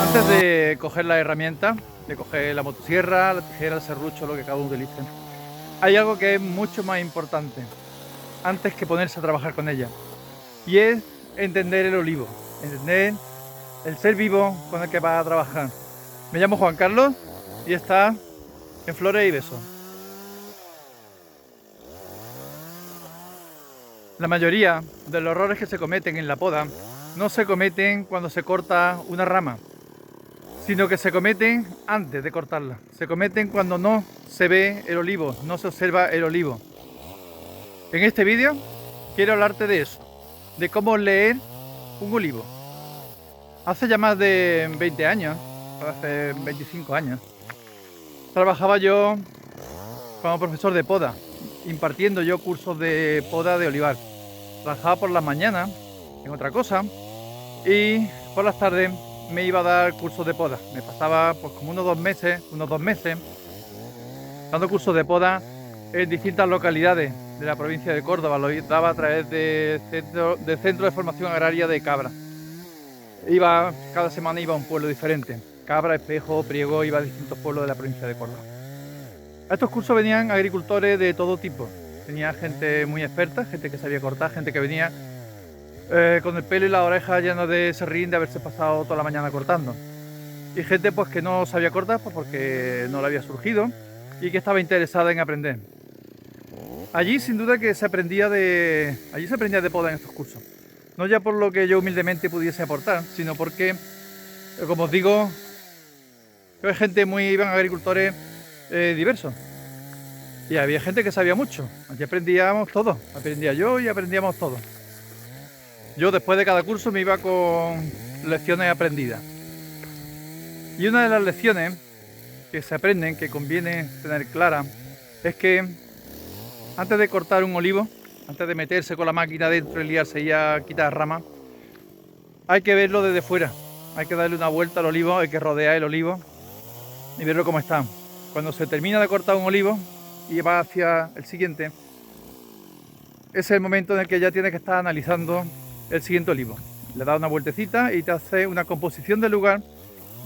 Antes de coger la herramienta, de coger la motosierra, la tijera, el serrucho, lo que cada uno utilice, hay algo que es mucho más importante antes que ponerse a trabajar con ella, y es entender el olivo, entender el ser vivo con el que vas a trabajar. Me llamo Juan Carlos y está en Flores y Besos. La mayoría de los errores que se cometen en la poda no se cometen cuando se corta una rama, sino que se cometen antes de cortarla. Se cometen cuando no se ve el olivo, no se observa el olivo. En este vídeo quiero hablarte de eso, de cómo leer un olivo. Hace ya más de 20 años, hace 25 años, trabajaba yo como profesor de poda, impartiendo yo cursos de poda de olivar. Trabajaba por las mañanas en otra cosa y por las tardes me iba a dar cursos de poda. Me pasaba pues como unos dos meses dando cursos de poda en distintas localidades de la provincia de Córdoba. Lo daba a través del Centro de Formación Agraria de Cabra. Cada semana iba a un pueblo diferente. Cabra, Espejo, Priego, iba a distintos pueblos de la provincia de Córdoba. A estos cursos venían agricultores de todo tipo. Tenía gente muy experta, gente que sabía cortar, gente que venía con el pelo y la oreja llenos de serrín de haberse pasado toda la mañana cortando. Y gente pues que no sabía cortar pues, porque no le había surgido y que estaba interesada en aprender. Allí sin duda que se aprendía de poda en estos cursos. No ya por lo que yo humildemente pudiese aportar, sino porque, como os digo, iban agricultores diversos. Y había gente que sabía mucho. Allí aprendíamos todos. Aprendía yo y aprendíamos todos. Yo después de cada curso me iba con lecciones aprendidas. Y una de las lecciones que se aprenden, que conviene tener clara, es que antes de cortar un olivo, antes de meterse con la máquina dentro y liarse y a quitar ramas, hay que verlo desde fuera. Hay que darle una vuelta al olivo, hay que rodear el olivo y verlo cómo está. Cuando se termina de cortar un olivo y va hacia el siguiente, ese es el momento en el que ya tienes que estar analizando el siguiente olivo. Le das una vueltecita y te hace una composición del lugar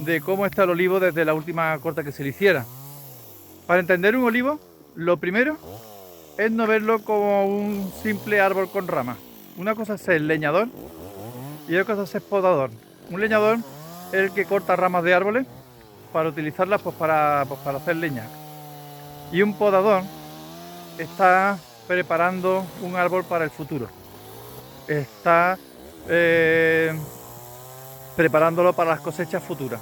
de cómo está el olivo desde la última corta que se le hiciera. Para entender un olivo, lo primero es no verlo como un simple árbol con ramas. Una cosa es ser leñador y otra cosa es ser podador. Un leñador es el que corta ramas de árboles para utilizarlas para hacer leña. Y un podador está preparando un árbol para el futuro. Está preparándolo para las cosechas futuras.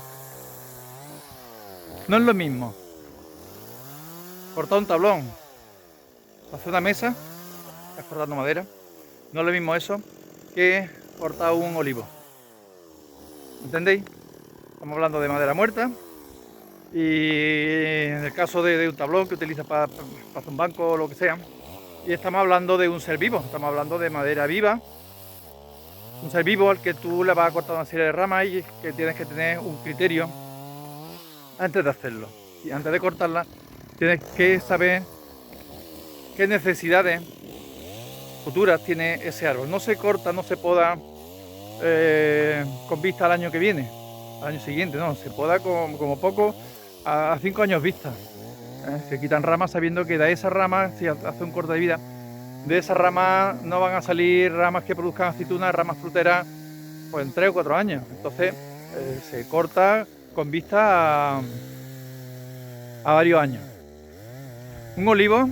No es lo mismo cortar un tablón, hacer una mesa, estás cortando madera. No es lo mismo eso que cortar un olivo. ¿Entendéis? Estamos hablando de madera muerta. Y en el caso de un tablón que utilizas para hacer un banco o lo que sea, y estamos hablando de un ser vivo, estamos hablando de madera viva, un ser vivo al que tú le vas a cortar una serie de ramas y que tienes que tener un criterio antes de hacerlo. Y antes de cortarla tienes que saber qué necesidades futuras tiene ese árbol. No se corta, no se poda con vista al año que viene, al año siguiente, no, se poda como poco a 5 años vista. Se quitan ramas sabiendo que de esas ramas, si hace un corte de vida, de esas ramas no van a salir ramas que produzcan aceitunas, ramas fruteras, pues en 3 o 4 años. Entonces se corta con vista a varios años. Un olivo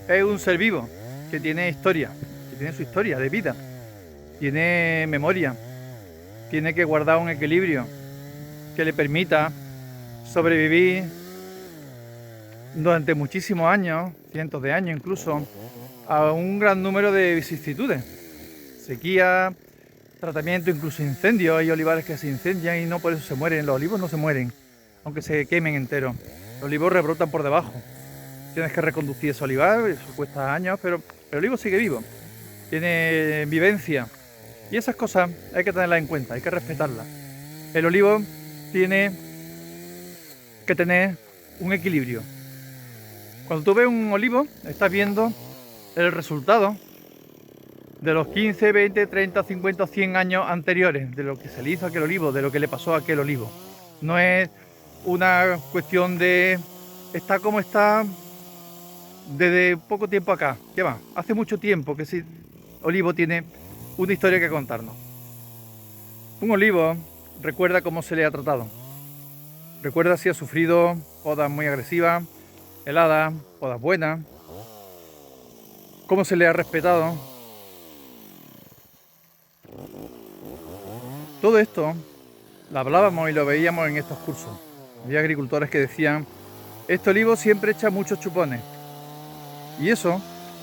es un ser vivo que tiene historia, que tiene su historia de vida, tiene memoria, tiene que guardar un equilibrio que le permita sobrevivir durante muchísimos años, cientos de años incluso, a un gran número de vicisitudes, sequía, tratamiento, incluso incendios. Hay olivares que se incendian y no por eso se mueren. Los olivos no se mueren, aunque se quemen enteros. Los olivos rebrotan por debajo. Tienes que reconducir ese olivar, eso cuesta años, pero el olivo sigue vivo, tiene vivencia. Y esas cosas hay que tenerlas en cuenta, hay que respetarlas. El olivo tiene que tener un equilibrio. Cuando tú ves un olivo, estás viendo el resultado de los 15, 20, 30, 50, 100 años anteriores, de lo que se le hizo a aquel olivo, de lo que le pasó a aquel olivo. No es una cuestión de está como está desde poco tiempo acá. ¿Qué va? Hace mucho tiempo que ese olivo tiene una historia que contarnos. Un olivo recuerda cómo se le ha tratado. Recuerda si ha sufrido podas muy agresivas, heladas, podas buenas, cómo se le ha respetado. Todo esto lo hablábamos y lo veíamos en estos cursos. Había agricultores que decían, este olivo siempre echa muchos chupones. Y eso,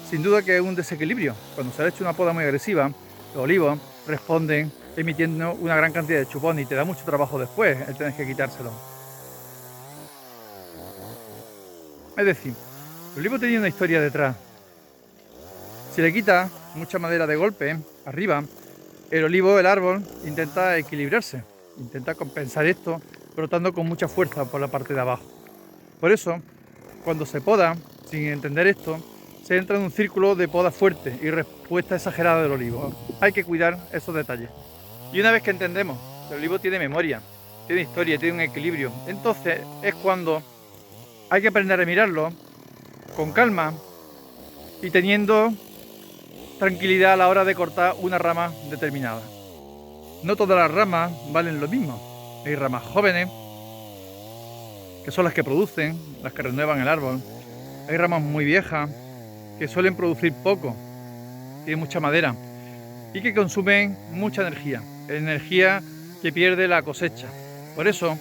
sin duda que es un desequilibrio. Cuando se le ha hecho una poda muy agresiva, los olivos responden emitiendo una gran cantidad de chupones y te da mucho trabajo después el tener que quitárselo. Es decir, el olivo tenía una historia detrás. Si le quitas mucha madera de golpe arriba, el olivo, el árbol, intenta equilibrarse, intenta compensar esto, brotando con mucha fuerza por la parte de abajo. Por eso, cuando se poda, sin entender esto, se entra en un círculo de poda fuerte y respuesta exagerada del olivo. Hay que cuidar esos detalles. Y una vez que entendemos que el olivo tiene memoria, tiene historia, tiene un equilibrio, entonces es cuando hay que aprender a mirarlo con calma y teniendo tranquilidad a la hora de cortar una rama determinada. No todas las ramas valen lo mismo. Hay ramas jóvenes, que son las que producen, las que renuevan el árbol. Hay ramas muy viejas, que suelen producir poco, tienen mucha madera y que consumen mucha energía que pierde la cosecha. Por eso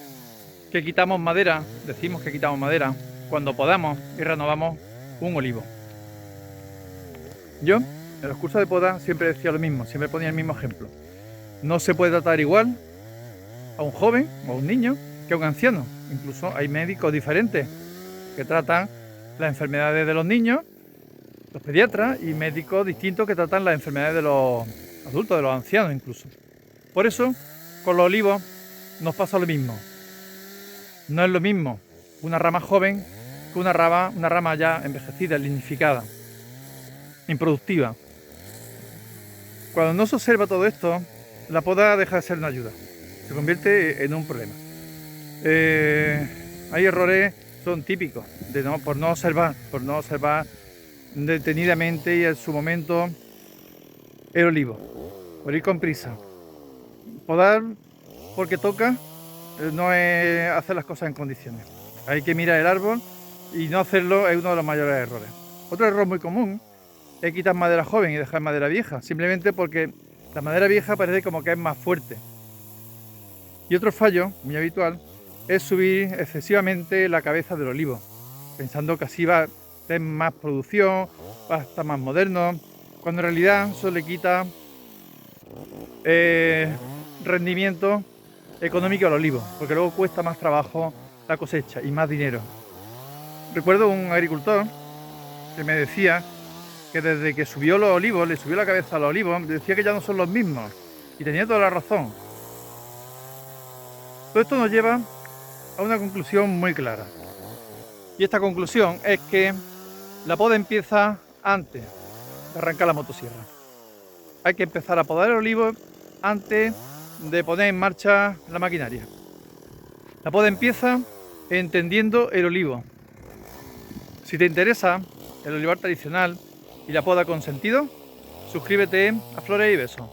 que quitamos madera, decimos que quitamos madera cuando podamos y renovamos un olivo. Yo en los cursos de poda siempre decía lo mismo, siempre ponía el mismo ejemplo. No se puede tratar igual a un joven o a un niño que a un anciano. Incluso hay médicos diferentes que tratan las enfermedades de los niños, los pediatras, y médicos distintos que tratan las enfermedades de los adultos, de los ancianos incluso. Por eso, con los olivos nos pasa lo mismo. No es lo mismo una rama joven que una rama ya envejecida, lignificada, improductiva. Cuando no se observa todo esto, la poda deja de ser una ayuda, se convierte en un problema. Hay errores, son típicos, por no observar detenidamente y en su momento el olivo, por ir con prisa. Podar porque toca no es hacer las cosas en condiciones. Hay que mirar el árbol y no hacerlo es uno de los mayores errores. Otro error muy común es quitar madera joven y dejar madera vieja, simplemente porque la madera vieja parece como que es más fuerte. Y otro fallo muy habitual es subir excesivamente la cabeza del olivo, pensando que así va a tener más producción, va a estar más moderno, cuando en realidad eso le quita rendimiento económico al olivo, porque luego cuesta más trabajo la cosecha y más dinero. Recuerdo un agricultor que me decía que desde que subió los olivos, le subió la cabeza a los olivos, decía que ya no son los mismos, y tenía toda la razón. Todo esto nos lleva a una conclusión muy clara, y esta conclusión es que la poda empieza antes de arrancar la motosierra. Hay que empezar a podar el olivo antes de poner en marcha la maquinaria. La poda empieza entendiendo el olivo. Si te interesa el olivar tradicional y la poda con sentido, suscríbete a Flores y Besos.